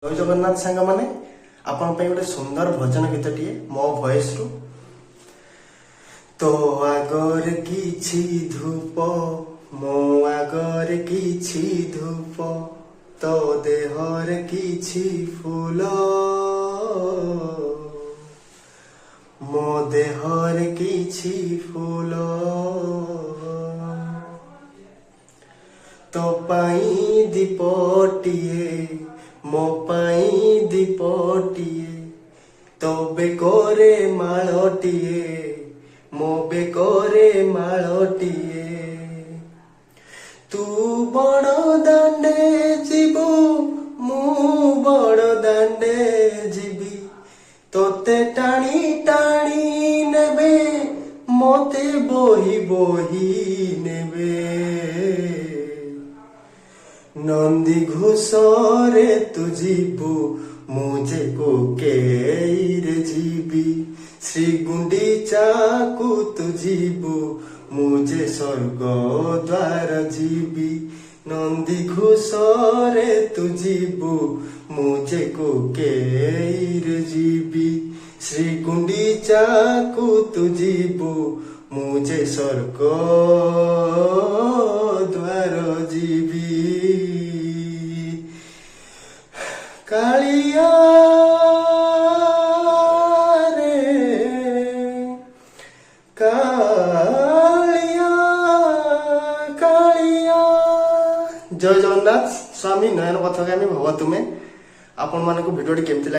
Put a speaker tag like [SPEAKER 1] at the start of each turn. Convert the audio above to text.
[SPEAKER 1] जय जगन्नाथ सांग मैंने आपण गोटे सुंदर भजन गीतटिए मो भॉइस रु। तो आगर किछि धूप मो आगर किछि धूप तो देहर किछि फूल मो देहर किछि फूल तो पाई दीपटिए मो पाई दीपटिए तो बेकोरे मालटिए मो बेकोरे मालटिए तू बड़ दांडे जीवु मु बड़ दांडे जीवी तोते टाणी टाणी नेबे मोते बोही बोही नेबे नंदी घोषरे तू जीवु मुझे को केरे जीवी श्री गुंडीचा को तू जीवु मुझे स्वर्ग द्वार जीवी नंदी घोषरे तू जीवु मुझे को केरे जीवी श्री गुंडीचा को तू जीवु मुझे स्वर्ग द्वार जीवी कालिया रे कालिया कालिया। जय जगन्नाथ स्वामी नयन पथगामी भव तुमे। आपण मानक भिडियोटी केमति